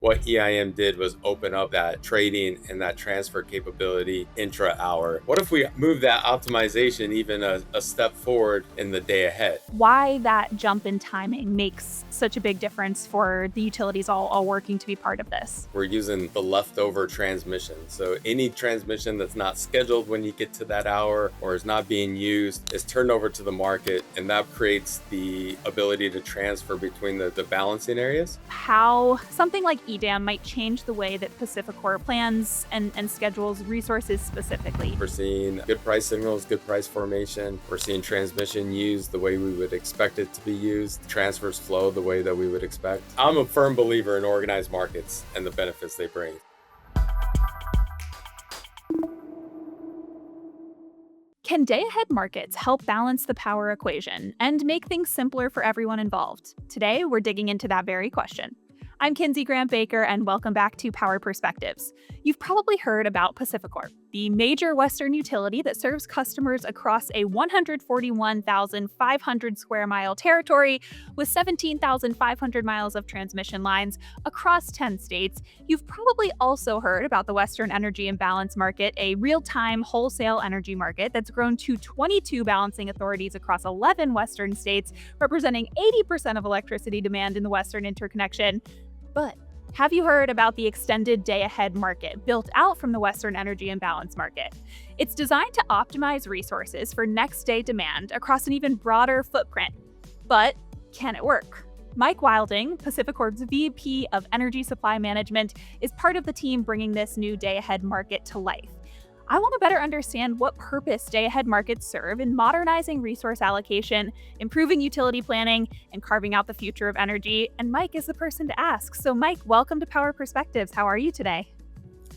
What EIM did was open up that trading and that transfer capability intra-hour. What if we move that optimization even a step forward in the day ahead? Why that jump in timing makes such a big difference for the utilities all working to be part of this. We're using the leftover transmission. So any transmission that's not scheduled when you get to that hour or is not being used is turned over to the market, and that creates the ability to transfer between the balancing areas. How something like EDAM might change the way that PacifiCorp plans and schedules resources specifically. We're seeing good price signals, good price formation. We're seeing transmission used the way we would expect it to be used. Transfers flow the way that we would expect. I'm a firm believer in organized markets and the benefits they bring. Can day-ahead markets help balance the power equation and make things simpler for everyone involved? Today, we're digging into that very question. I'm Kinsey Grant Baker, and welcome back to Power Perspectives. You've probably heard about PacifiCorp, the major Western utility that serves customers across a 141,500 square mile territory with 17,500 miles of transmission lines across 10 states. You've probably also heard about the Western Energy Imbalance Market, a real-time wholesale energy market that's grown to 22 balancing authorities across 11 Western states, representing 80% of electricity demand in the Western interconnection. But have you heard about the extended day-ahead market built out from the Western Energy Imbalance Market? It's designed to optimize resources for next-day demand across an even broader footprint. But can it work? Mike Wilding, PacifiCorp's VP of Energy Supply Management, is part of the team bringing this new day-ahead market to life. I want to better understand what purpose day-ahead markets serve in modernizing resource allocation, improving utility planning, and carving out the future of energy. And Mike is the person to ask. So Mike, welcome to Power Perspectives. How are you today?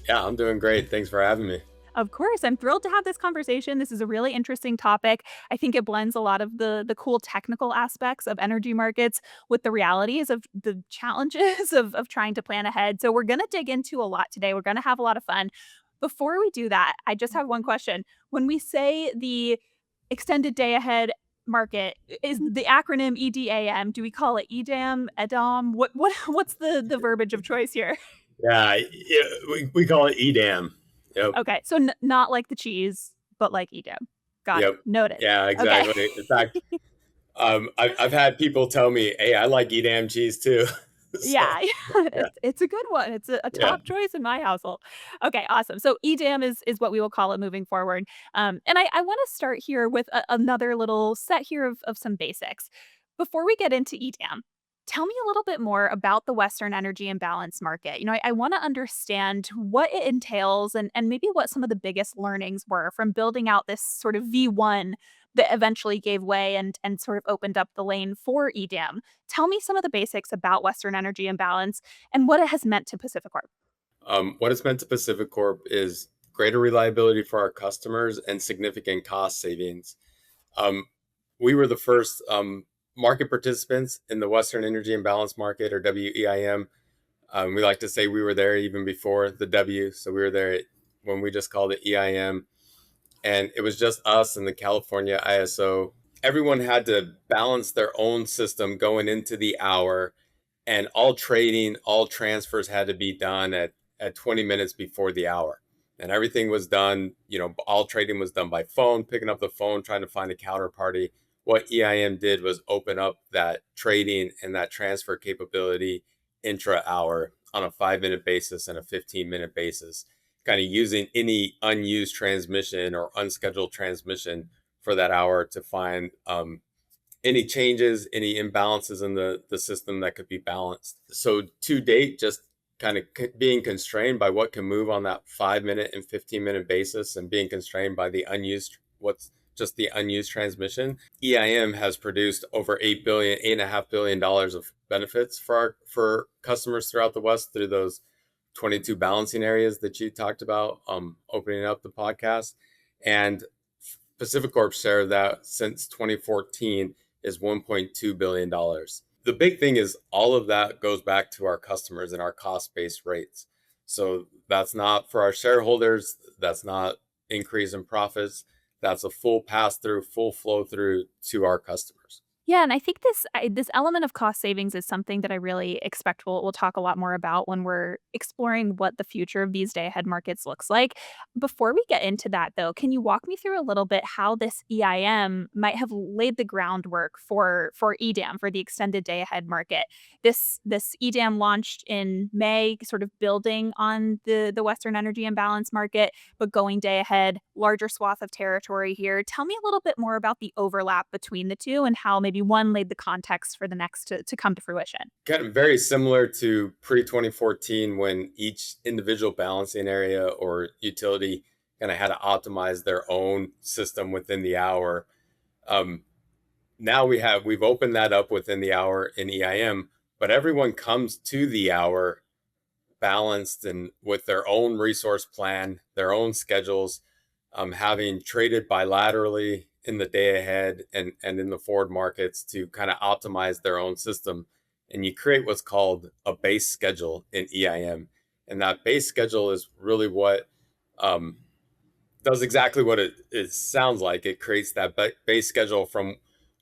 Yeah, I'm doing great. Thanks for having me. Of course, I'm thrilled to have this conversation. This is a really interesting topic. I think it blends a lot of the cool technical aspects of energy markets with the realities of the challenges of trying to plan ahead. So we're going to dig into a lot today. We're going to have a lot of fun. Before we do that, I just have one question. When we say the extended day ahead market, is the acronym EDAM? Do we call it EDAM, EDAM? What's the verbiage of choice here? Yeah, we call it EDAM. Yep. Okay, so not like the cheese, but like EDAM. Got it. Yep. Noted. Yeah, Okay. exactly. In fact, I've had people tell me, "Hey, I like EDAM cheese too." So Yeah, yeah, it's a good one. It's a yeah. top choice in my household. Okay, awesome. So EDAM is what we will call it moving forward. And I want to start here with another little set here of some basics. Before we get into EDAM, tell me a little bit more about the Western Energy Imbalance Market. I want to understand what it entails and maybe what some of the biggest learnings were from building out this sort of V1 that eventually gave way and sort of opened up the lane for EDAM. Tell me some of the basics about Western Energy Imbalance and what it has meant to PacifiCorp. What it's meant to PacifiCorp is greater reliability for our customers and significant cost savings. Um, we were the first market participants in the Western Energy Imbalance Market, or WEIM. We like to say we were there even before the W, so we were there when we just called it EIM. And it was just us and the California ISO. Everyone had to balance their own system going into the hour, and all trading, all transfers had to be done at 20 minutes before the hour. And everything was done, all trading was done by phone, picking up the phone, trying to find a counterparty. What EIM did was open up that trading and that transfer capability intra-hour on a 5-minute basis and a 15-minute basis, kind of using any unused transmission or unscheduled transmission for that hour to find any changes, any imbalances in the system that could be balanced. So to date, just kind of being constrained by what can move on that 5-minute and 15-minute basis and being constrained by the unused transmission, EIM has produced over $8.5 billion of benefits for customers throughout the West through those 22 balancing areas that you talked about, opening up the podcast. And PacifiCorp's share of that since 2014 is $1.2 billion. The big thing is all of that goes back to our customers and our cost-based rates. So that's not for our shareholders. That's not increase in profits. That's a full pass-through, full flow-through to our customers. Yeah, and I think this element of cost savings is something that I really expect we'll talk a lot more about when we're exploring what the future of these day ahead markets looks like. Before we get into that though, can you walk me through a little bit how this EIM might have laid the groundwork for EDAM, for the extended day ahead market? This EDAM launched in May, sort of building on the Western Energy Imbalance Market, but going day ahead, larger swath of territory here. Tell me a little bit more about the overlap between the two and how maybe one laid the context for the next to come to fruition. Kind of very similar to pre 2014 when each individual balancing area or utility kind of had to optimize their own system within the hour. Um, Now we've opened that up within the hour in EIM, but everyone comes to the hour balanced and with their own resource plan, their own schedules, having traded bilaterally in the day ahead and in the forward markets to kind of optimize their own system. And you create what's called a base schedule in EIM. And that base schedule is really what um, does exactly what it sounds like. It creates that base schedule from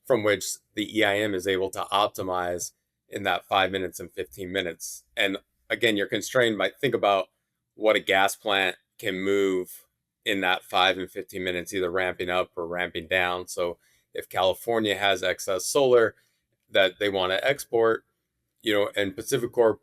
which the EIM is able to optimize in that 5 minutes and 15 minutes. And again, you're constrained by think about what a gas plant can move in that 5 and 15 minutes, either ramping up or ramping down. So if California has excess solar that they want to export, and PacifiCorp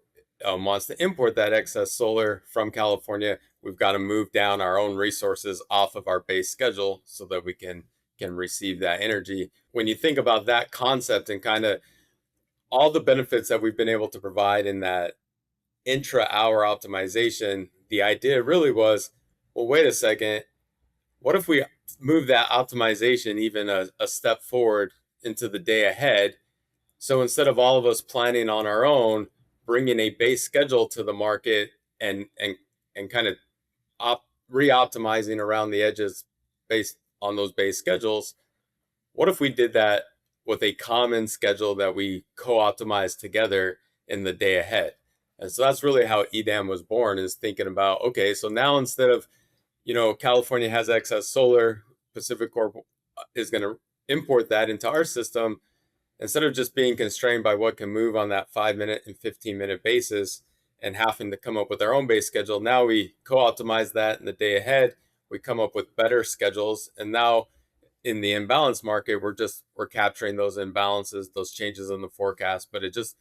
wants to import that excess solar from California, we've got to move down our own resources off of our base schedule so that we can receive that energy. When you think about that concept and kind of all the benefits that we've been able to provide in that intra-hour optimization, the idea really was, well, wait a second, what if we move that optimization even a step forward into the day ahead? So instead of all of us planning on our own, bringing a base schedule to the market and kind of re-optimizing around the edges based on those base schedules, what if we did that with a common schedule that we co-optimize together in the day ahead? And so that's really how EDAM was born, is thinking about, okay, so now instead of, California has excess solar, PacifiCorp is going to import that into our system. Instead of just being constrained by what can move on that 5 minute and 15 minute basis and having to come up with our own base schedule, now we co-optimize that in the day ahead. We come up with better schedules. And now in the imbalance market, we're capturing those imbalances, those changes in the forecast, but it just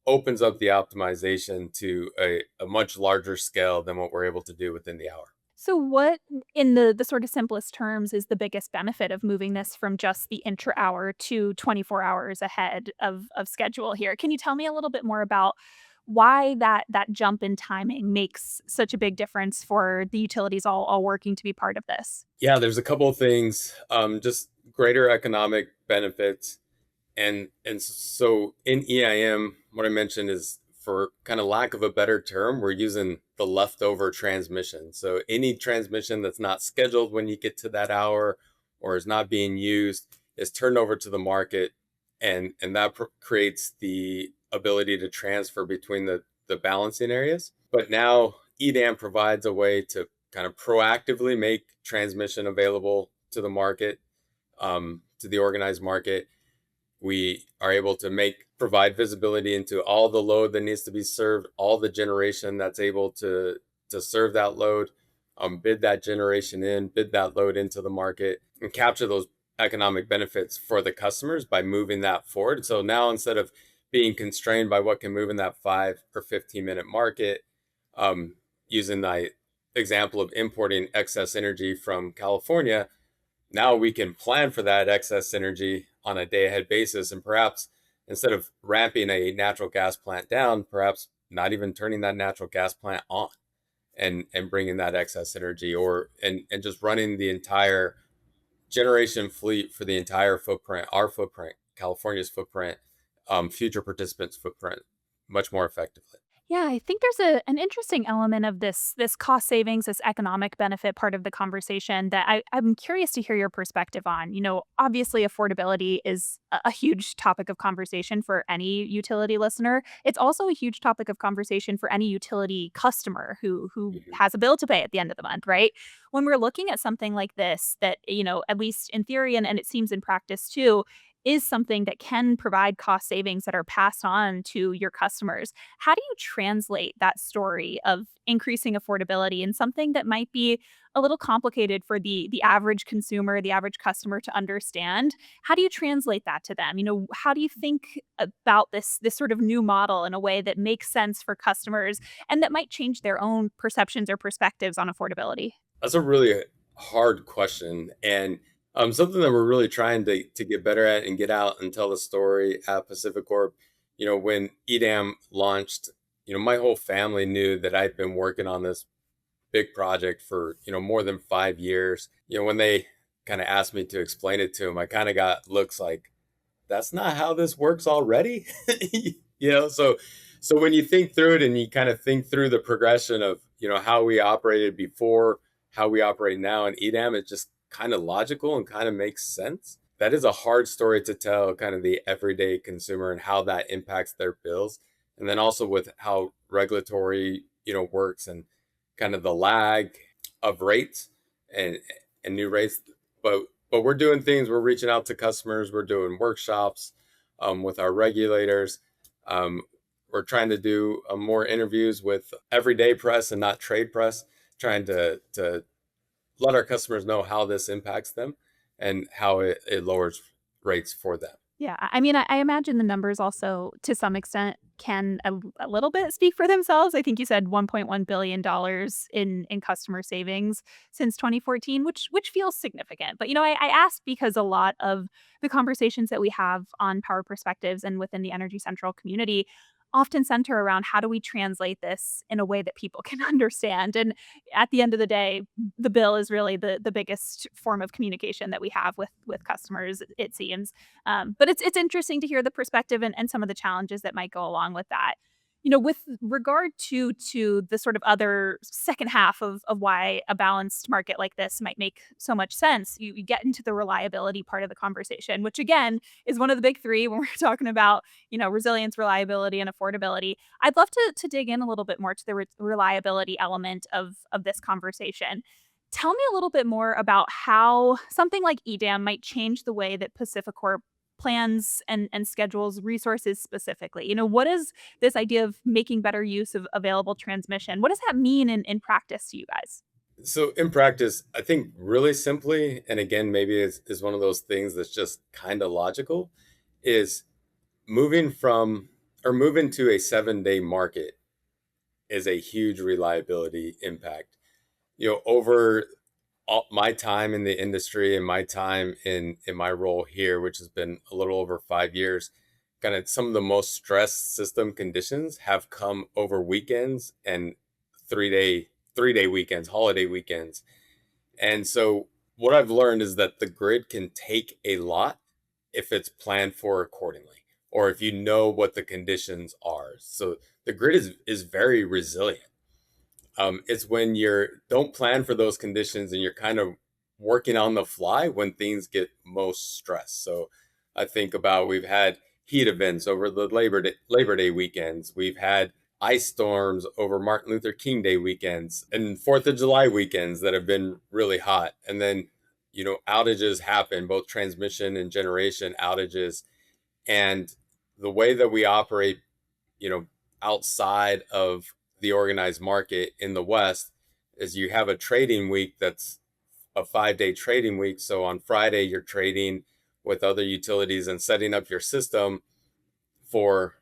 opens up the optimization to a much larger scale than what we're able to do within the hour. So what in the sort of simplest terms is the biggest benefit of moving this from just the intra hour to 24 hours ahead of schedule here? Can you tell me a little bit more about why that jump in timing makes such a big difference for the utilities all working to be part of this? Yeah, there's a couple of things, just greater economic benefits. And so in EIM, what I mentioned is, for kind of lack of a better term, we're using the leftover transmission. So any transmission that's not scheduled when you get to that hour or is not being used is turned over to the market, and that creates the ability to transfer between the balancing areas. But now EDAM provides a way to kind of proactively make transmission available to the market, to the organized market. We are able to provide visibility into all the load that needs to be served, all the generation that's able to serve that load, bid that generation in, bid that load into the market, and capture those economic benefits for the customers by moving that forward. So now instead of being constrained by what can move in that 5 or 15 minute market, using the example of importing excess energy from California, now we can plan for that excess energy on a day ahead basis, and perhaps instead of ramping a natural gas plant down, perhaps not even turning that natural gas plant on and bringing that excess energy, or and just running the entire generation fleet for the entire footprint, our footprint, California's footprint, future participants' footprint, much more effectively. Yeah, I think there's an interesting element of this cost savings, this economic benefit part of the conversation that I'm curious to hear your perspective on. Obviously, affordability is a huge topic of conversation for any utility listener. It's also a huge topic of conversation for any utility customer who Mhm. has a bill to pay at the end of the month, right? When we're looking at something like this, that at least in theory and it seems in practice too, is something that can provide cost savings that are passed on to your customers. How do you translate that story of increasing affordability in something that might be a little complicated for the average consumer, the average customer to understand? How do you translate that to them? How do you think about this sort of new model in a way that makes sense for customers and that might change their own perceptions or perspectives on affordability? That's a really hard question, and something that we're really trying to get better at and get out and tell the story at PacifiCorp. When EDAM launched, my whole family knew that I'd been working on this big project for more than 5 years. When they kind of asked me to explain it to them, I kind of got looks like, that's not how this works already. So when you think through it and you kind of think through the progression of how we operated before, how we operate now in EDAM, it's just kind of logical and kind of makes sense. That is a hard story to tell kind of the everyday consumer and how that impacts their bills, and then also with how regulatory works and kind of the lag of rates and new rates. But we're doing things. We're reaching out to customers. We're doing workshops with our regulators. We're trying to do more interviews with everyday press and not trade press, trying to let our customers know how this impacts them and how it lowers rates for them. Yeah, I mean, I imagine the numbers also, to some extent, can a little bit speak for themselves. I think you said $1.1 billion in customer savings since 2014, which feels significant. But I ask because a lot of the conversations that we have on Power Perspectives and within the Energy Central community often center around how do we translate this in a way that people can understand. And at the end of the day, the bill is really the biggest form of communication that we have with customers, it seems. But it's interesting to hear the perspective and some of the challenges that might go along with that. With regard to the sort of other second half of why a balanced market like this might make so much sense, you get into the reliability part of the conversation, which again is one of the big three when we're talking about resilience, reliability, and affordability. I'd love to dig in a little bit more to the reliability element of this conversation. Tell me a little bit more about how something like EDAM might change the way that PacifiCorp plans and schedules resources specifically. What is this idea of making better use of available transmission? What does that mean in practice to you guys? So in practice, I think really simply, and again, maybe is one of those things that's just kind of logical, is moving to a 7-day market is a huge reliability impact. Over my time in the industry and my time in my role here, which has been a little over 5 years, kind of some of the most stressed system conditions have come over weekends and 3-day weekends, holiday weekends. And so what I've learned is that the grid can take a lot if it's planned for accordingly, or if you know what the conditions are. So the grid is very resilient. It's when you don't plan for those conditions and you're kind of working on the fly when things get most stressed. So I think about, we've had heat events over the Labor Day weekends. We've had ice storms over Martin Luther King Day weekends and 4th of July weekends that have been really hot. And then, outages happen, both transmission and generation outages. And the way that we operate, you know, outside of the organized market in the West is you have a trading week that's a 5-day trading week. So on Friday, you're trading with other utilities and setting up your system for,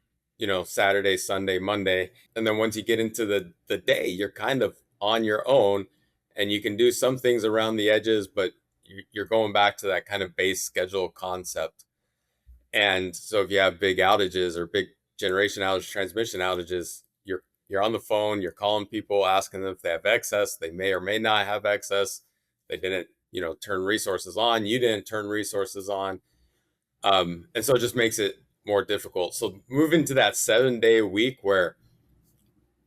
Saturday, Sunday, Monday. And then once you get into the day, you're kind of on your own and you can do some things around the edges, but you're going back to that kind of base schedule concept. And so if you have big outages or big generation outage, transmission outages, you're on the phone, you're calling people, asking them if they have excess. They may or may not have excess. They didn't, turn resources on. You didn't turn resources on. And so it just makes it more difficult. So moving to that 7-day week where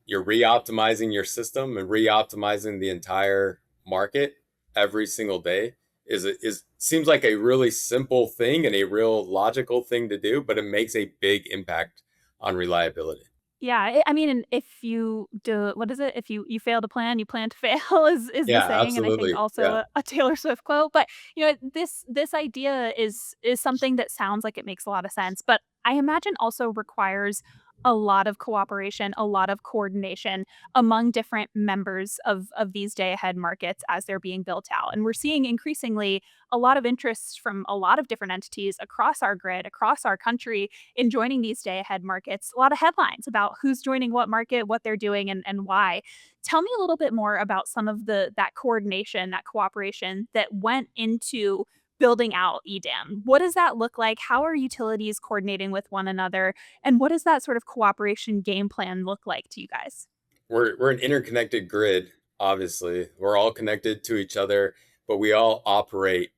you're re-optimizing your system and re-optimizing the entire market every single day is seems like a really simple thing and a real logical thing to do, but it makes a big impact on reliability. Yeah, I mean, and if you do what is it? If you fail to plan, you plan to fail is the Yeah, saying, and I think absolutely. also Yeah. a Taylor Swift quote. But this idea is something that sounds like it makes a lot of sense, but I imagine also requires a lot of cooperation, a lot of coordination among different members of these day ahead markets as they're being built out. And we're seeing increasingly a lot of interest from a lot of different entities across our grid, across our country in joining these day ahead markets. A lot of headlines about who's joining what market, what they're doing, and why. Tell me a little bit more about some of the that coordination, that cooperation that went into building out EDAM. What does that look like? How are utilities coordinating with one another? And what does that sort of cooperation game plan look like to you guys? We're an interconnected grid, obviously. We're all connected to each other, but we all operate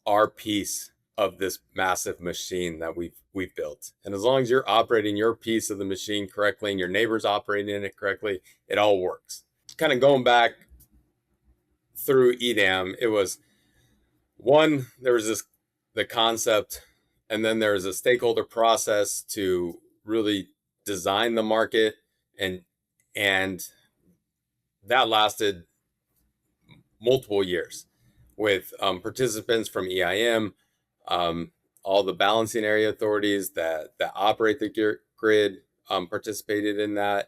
our piece of this massive machine that we've built. And as long as you're operating your piece of the machine correctly and your neighbor's operating it correctly, it all works. Kind of going back through EDAM, it was one, there was this the concept, and then there was a stakeholder process to really design the market, and and that lasted multiple years with participants from EIM, all the balancing area authorities that operate the grid participated in that.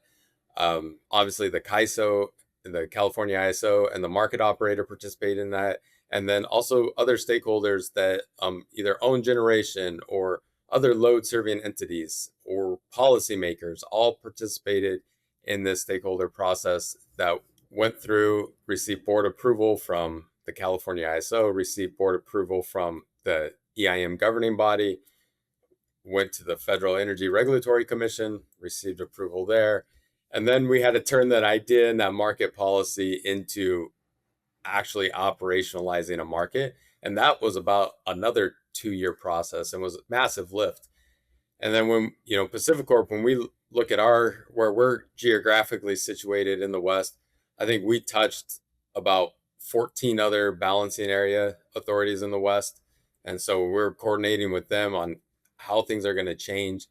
Obviously, the CAISO, the California ISO, and the market operator participated in that. And then also other stakeholders that either own generation or other load serving entities or policymakers all participated in this stakeholder process that went through, received board approval from the California ISO, received board approval from the EIM governing body, went to the Federal Energy Regulatory Commission, received approval there. And then we had to turn that idea and that market policy into actually operationalizing a market. And that was about another 2-year process and was a massive lift. And then when, PacifiCorp, when we look at where we're geographically situated in the West, I think we touched about 14 other balancing area authorities in the West. And so we're coordinating with them on how things are going to change.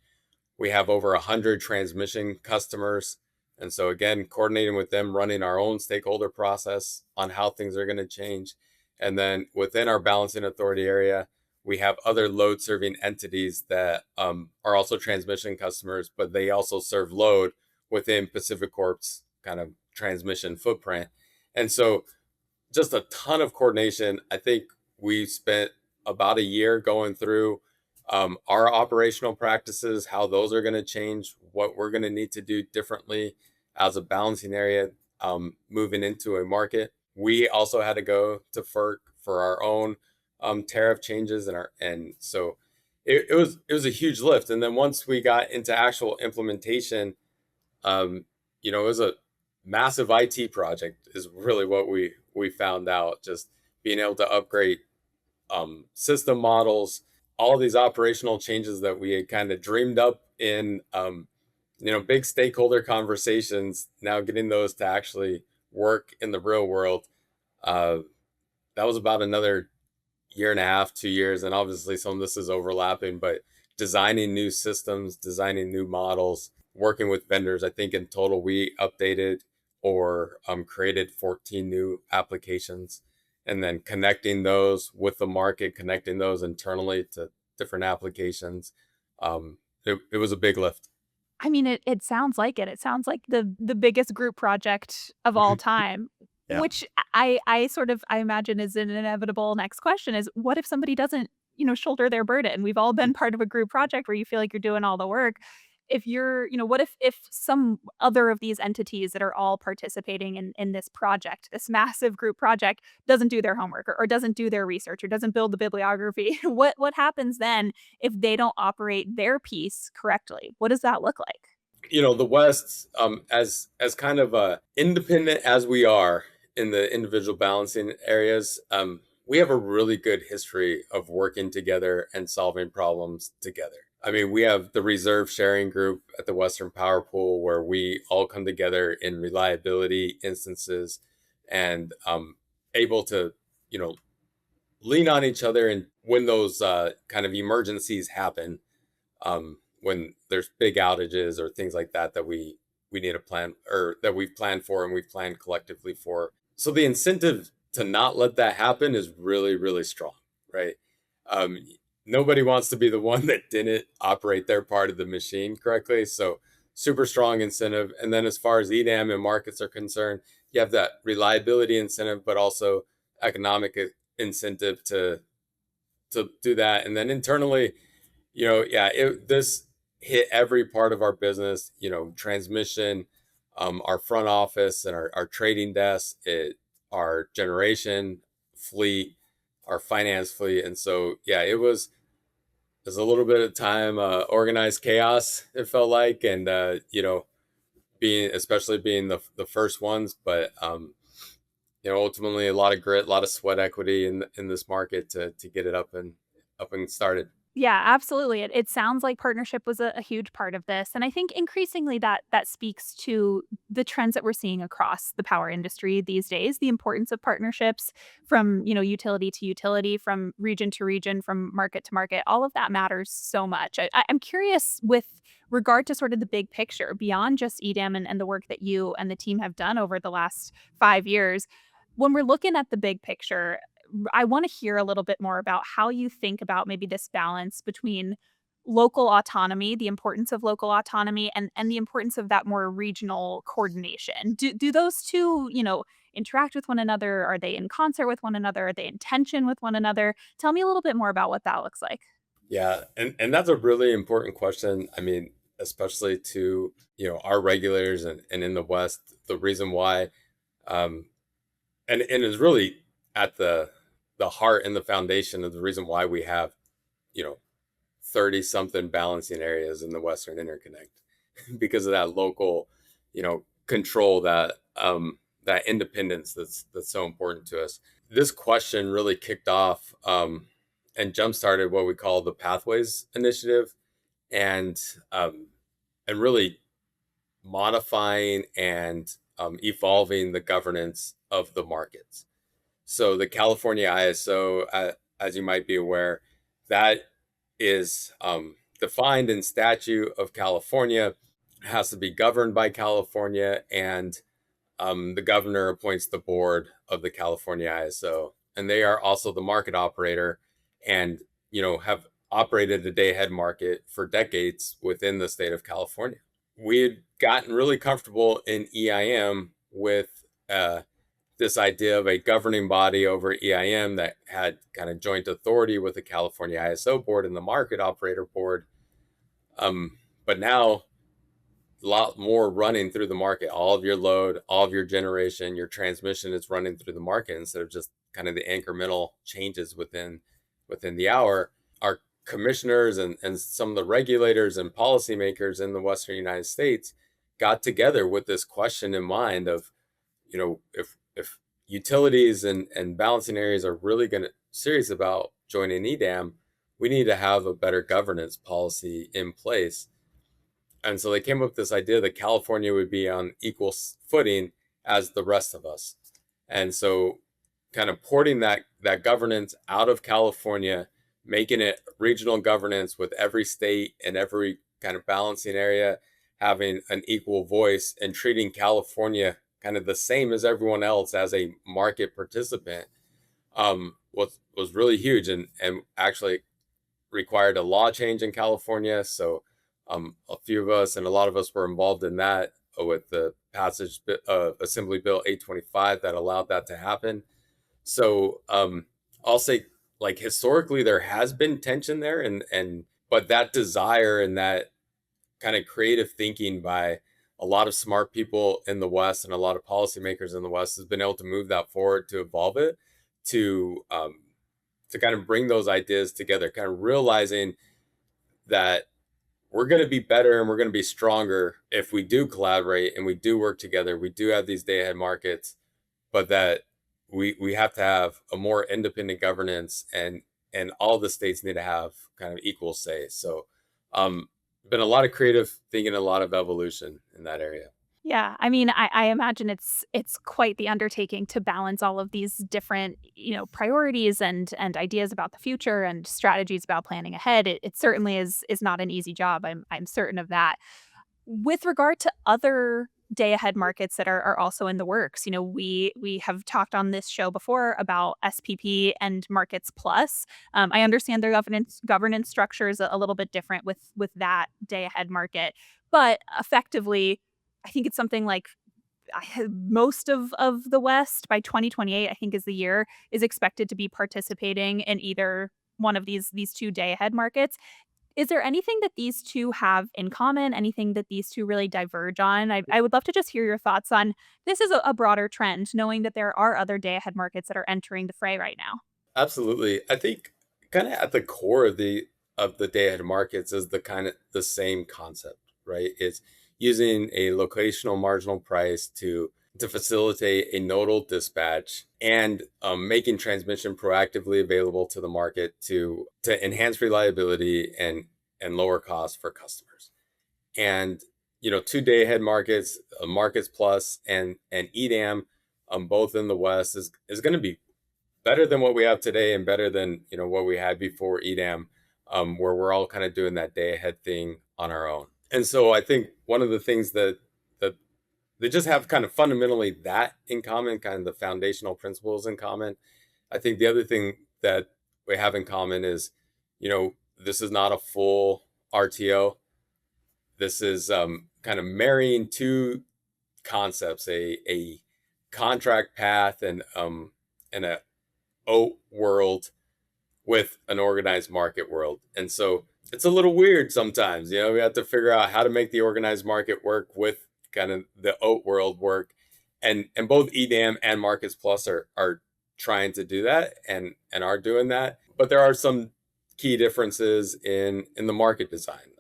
We have over 100 transmission customers. And so, again, coordinating with them, running our own stakeholder process on how things are going to change. And then within our balancing authority area, we have other load serving entities that are also transmission customers, but they also serve load within PacifiCorp's kind of transmission footprint. And so, just a ton of coordination. I think we spent about a year going through our operational practices, how those are going to change, what we're going to need to do differently as a balancing area moving into a market. We also had to go to FERC for our own tariff changes, and so it was a huge lift. And then once we got into actual implementation, it was a massive IT project. Is really what we found out. Just being able to upgrade system models, all these operational changes that we had kind of dreamed up in big stakeholder conversations, now getting those to actually work in the real world. uh, that was about another year and a half, 2 years, and obviously some of this is overlapping, but designing new systems, designing new models, working with vendors. I think in total we updated or created 14 new applications, and then connecting those with the market, connecting those internally to different applications. It was a big lift. I mean, it sounds like it. It sounds like the biggest group project of all time, Yeah. which I sort of I imagine is an inevitable next question is what if somebody doesn't, shoulder their burden? We've all been part of a group project where you feel like you're doing all the work. If you're, what if some other of these entities that are all participating in this project, this massive group project, doesn't do their homework or doesn't do their research or doesn't build the bibliography? What happens then if they don't operate their piece correctly? What does that look like? The West, as kind of independent as we are in the individual balancing areas, we have a really good history of working together and solving problems together. I mean, we have the reserve sharing group at the Western Power Pool where we all come together in reliability instances and able to, lean on each other. And when those kind of emergencies happen, when there's big outages or things like that that we need to plan, or that we've planned for and we've planned collectively for. So the incentive to not let that happen is really, really strong, right? Um, Nobody wants to be the one that didn't operate their part of the machine correctly. So super strong incentive. And then as far as EDAM and markets are concerned, you have that reliability incentive, but also economic incentive to do that. And then internally, yeah, this hit every part of our business, transmission, our front office and our trading desk, our generation fleet, our finance fleet. And so, yeah, it was a little bit of time, organized chaos, it felt like. And, especially being the first ones, but, ultimately a lot of grit, a lot of sweat equity in this market to get it up and started. Yeah, absolutely. It sounds like partnership was a huge part of this, and I think increasingly that speaks to the trends that we're seeing across the power industry these days. The importance of partnerships from utility to utility, from region to region, from market to market. All of that matters so much. I'm curious with regard to sort of the big picture beyond just EDAM and the work that you and the team have done over the last 5 years. When we're looking at the big picture, I want to hear a little bit more about how you think about maybe this balance between local autonomy, the importance of local autonomy, and the importance of that more regional coordination. Do those two, interact with one another? Are they in concert with one another? Are they in tension with one another? Tell me a little bit more about what that looks like. Yeah, and that's a really important question. I mean, especially to, our regulators and in the West, the reason why, um, and is really at the heart and the foundation of the reason why we have, you know, 30 something balancing areas in the Western Interconnect because of that local, control, that independence that's so important to us. This question really kicked off, and jump started what we call the Pathways Initiative, and um, and really modifying and evolving the governance of the markets. So the California ISO, as you might be aware, that is defined in statute of California, has to be governed by California, and the governor appoints the board of the California ISO, and they are also the market operator, and have operated a day-ahead market for decades within the state of California. We had gotten really comfortable in EIM with this idea of a governing body over EIM that had kind of joint authority with the California ISO board and the market operator board. But now a lot more running through the market. All of your load, all of your generation, your transmission is running through the market instead of just kind of the incremental changes within the hour. Our commissioners and some of the regulators and policymakers in the Western United States got together with this question in mind of, if utilities and balancing areas are really going to serious about joining EDAM, we need to have a better governance policy in place. And so they came up with this idea that California would be on equal footing as the rest of us. And so kind of porting that governance out of California, making it regional governance with every state and every kind of balancing area having an equal voice, and treating California kind of the same as everyone else as a market participant, was really huge, and actually required a law change in California. So a few of us and a lot of us were involved in that with the passage of Assembly Bill 825 that allowed that to happen. So I'll say, like, historically there has been tension there, and but that desire and that kind of creative thinking by a lot of smart people in the West and a lot of policymakers in the West has been able to move that forward, to evolve it, to kind of bring those ideas together, kind of realizing that we're going to be better and we're going to be stronger if we do collaborate and we do work together. We do have these day ahead markets, but that we have to have a more independent governance, and all the states need to have kind of equal say. So been a lot of creative thinking, a lot of evolution in that area. Yeah, I mean, I imagine it's quite the undertaking to balance all of these different, priorities and ideas about the future and strategies about planning ahead. It certainly is not an easy job. I'm certain of that. With regard to other day ahead markets that are also in the works, we have talked on this show before about SPP and Markets Plus. I understand their governance structure is a little bit different with that day ahead market, but effectively, I think it's something like most of the West by 2028, I think is the year, is expected to be participating in either one of these two day ahead markets. Is there anything that these 2 have in common? Anything that these 2 really diverge on? I would love to just hear your thoughts on this is a broader trend, knowing that there are other day ahead markets that are entering the fray right now. Absolutely. I think kind of at the core of the day ahead markets is the kind of the same concept, right? It's using a locational marginal price to facilitate a nodal dispatch and making transmission proactively available to the market to enhance reliability and lower costs for customers. And two day ahead markets, Markets Plus and EDAM, both in the West is going to be better than what we have today and better than what we had before EDAM, where we're all kind of doing that day ahead thing on our own. And so I think one of the things that they just have kind of fundamentally that in common, kind of the foundational principles in common. I think the other thing that we have in common is, this is not a full RTO. This is kind of marrying two concepts: a contract path and a oat world with an organized market world. And so it's a little weird sometimes. We have to figure out how to make the organized market work with kind of the oat world work. And both EDAM and Markets Plus are trying to do that and are doing that. But there are some key differences in the market design.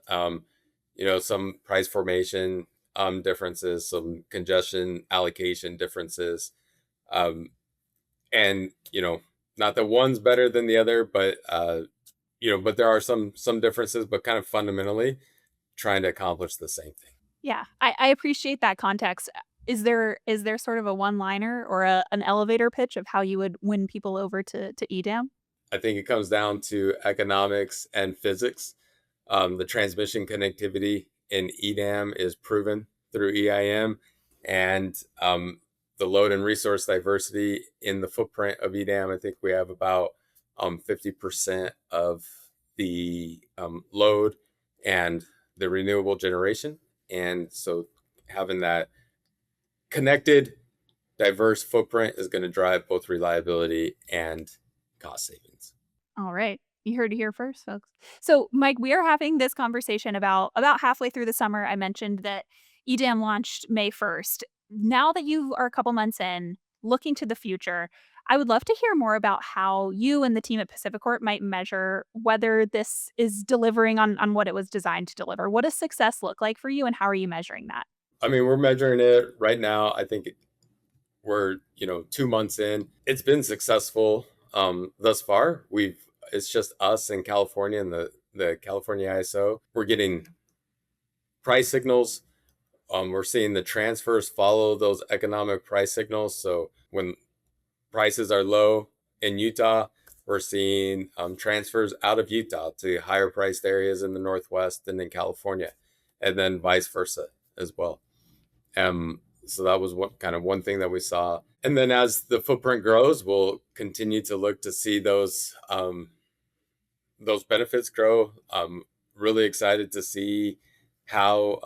Some price formation differences, some congestion allocation differences. And not that one's better than the other, but but there are some differences, but kind of fundamentally trying to accomplish the same thing. Yeah, I appreciate that context. Is there sort of a one-liner or an elevator pitch of how you would win people over to EDAM? I think it comes down to economics and physics. The transmission connectivity in EDAM is proven through EIM, and the load and resource diversity in the footprint of EDAM. I think we have about 50% of the load and the renewable generation. And so having that connected, diverse footprint is going to drive both reliability and cost savings. All right. You heard it here first, folks. So, Mike, we are having this conversation about halfway through the summer. I mentioned that EDAM launched May 1st. Now that you are a couple months in, looking to the future, I would love to hear more about how you and the team at PacifiCorp might measure whether this is delivering on what it was designed to deliver. What does success look like for you, and how are you measuring that? I mean, we're measuring it right now. I think we're 2 months in. It's been successful thus far. It's just us in California and the California ISO. We're getting price signals. We're seeing the transfers follow those economic price signals. So when prices are low in Utah, we're seeing transfers out of Utah to higher priced areas in the Northwest and in California, and then vice versa as well. So that was one thing that we saw. And then as the footprint grows, we'll continue to look to see those benefits grow. Really excited to see how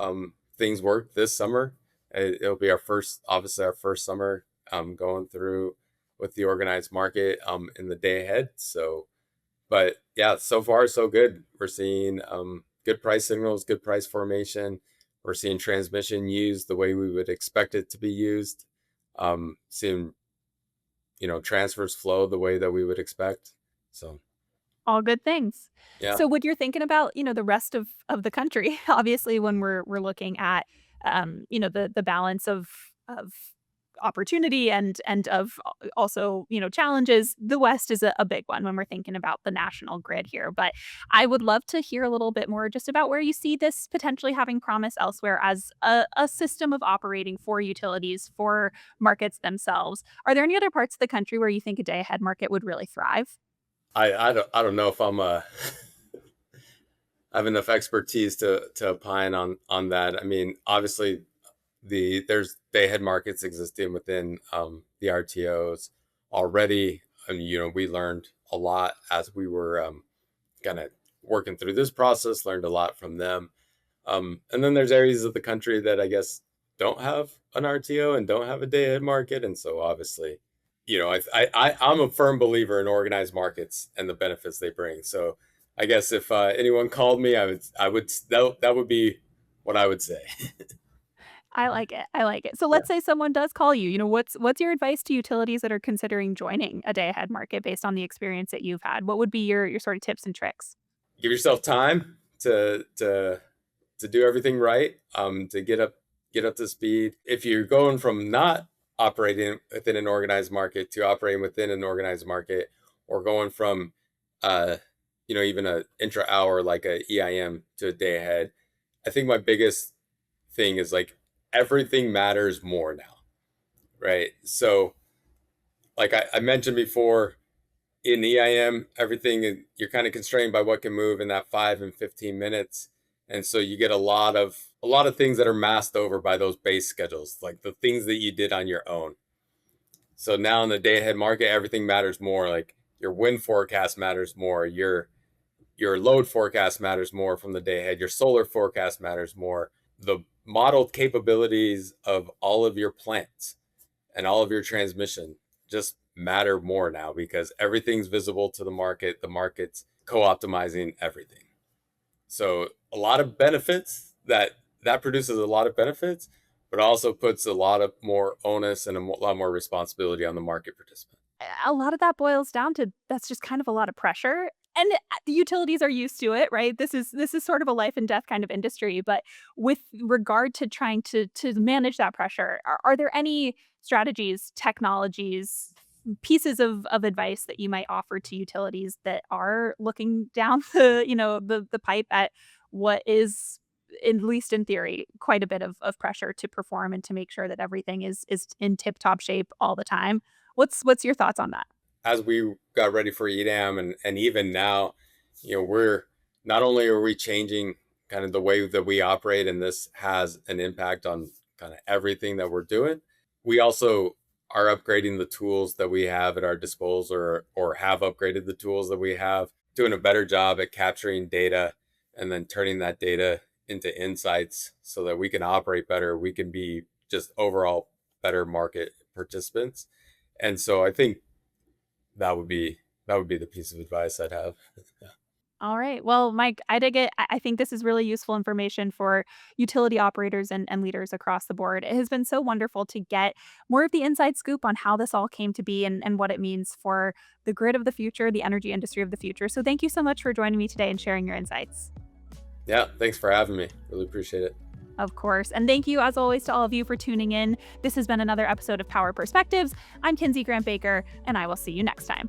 things work this summer. It'll be obviously our first summer going through with the organized market in the day ahead. So, but yeah, so far so good. We're seeing good price signals, good price formation. We're seeing transmission used the way we would expect it to be used. Seeing transfers flow the way that we would expect. So All good things. yeah. So when you're thinking about, the rest of the country, obviously when we're looking at, the balance of opportunity and of also, challenges, the West is a big one when we're thinking about the national grid here. But I would love to hear a little bit more just about where you see this potentially having promise elsewhere as a system of operating for utilities, for markets themselves. Are there any other parts of the country where you think a day ahead market would really thrive? I don't know if I have enough expertise to opine on that. I mean, obviously, there's day ahead markets existing within the RTOs already. And we learned a lot as we were kind of working through this process. Learned a lot from them. And then there's areas of the country that I guess don't have an RTO and don't have a day ahead market, and so obviously, I'm a firm believer in organized markets and the benefits they bring. So I guess if anyone called me, that would be what I would say. I like it. I like it. So Yeah. let's say someone does call you. What's your advice to utilities that are considering joining a day ahead market based on the experience that you've had? What would be your sort of tips and tricks? Give yourself time to do everything right, to get up to speed. If you're going from not operating within an organized market to operating within an organized market, or going from uh, even a intra hour like a EIM to a day ahead, I think my biggest thing is like everything matters more now, right? So like I mentioned before, in EIM, everything you're kind of constrained by what can move in that 5 and 15 minutes, and so you get a lot of things that are masked over by those base schedules, like the things that you did on your own. So now in the day ahead market, everything matters more. Like your wind forecast matters more, your load forecast matters more from the day ahead, your solar forecast matters more, the modeled capabilities of all of your plants and all of your transmission just matter more now because everything's visible to the market. The market's co-optimizing everything. So a lot of benefits that produces a lot of benefits, but also puts a lot of more onus and a lot more responsibility on the market participant. A lot of that boils down to that's just kind of a lot of pressure. And the utilities are used to it, right? This is sort of a life and death kind of industry. But with regard to trying to manage that pressure, are there any strategies, technologies, pieces of advice that you might offer to utilities that are looking down the pipe at what is, at least in theory, quite a bit of pressure to perform and to make sure that everything is in tip top shape all the time? What's your thoughts on that? As we got ready for EDAM, and even now, we're not only are we changing kind of the way that we operate, and this has an impact on kind of everything that we're doing, we also are upgrading the tools that we have at our disposal, or have upgraded the tools that we have, doing a better job at capturing data and then turning that data into insights so that we can operate better. We can be just overall better market participants. And so I think that would be the piece of advice I'd have. Yeah. All right. Well, Mike, I dig it. I think this is really useful information for utility operators and leaders across the board. It has been so wonderful to get more of the inside scoop on how this all came to be and what it means for the grid of the future, the energy industry of the future. So thank you so much for joining me today and sharing your insights. Yeah, thanks for having me. Really appreciate it. Of course. And thank you, as always, to all of you for tuning in. This has been another episode of Power Perspectives. I'm Kinsey Grant Baker, and I will see you next time.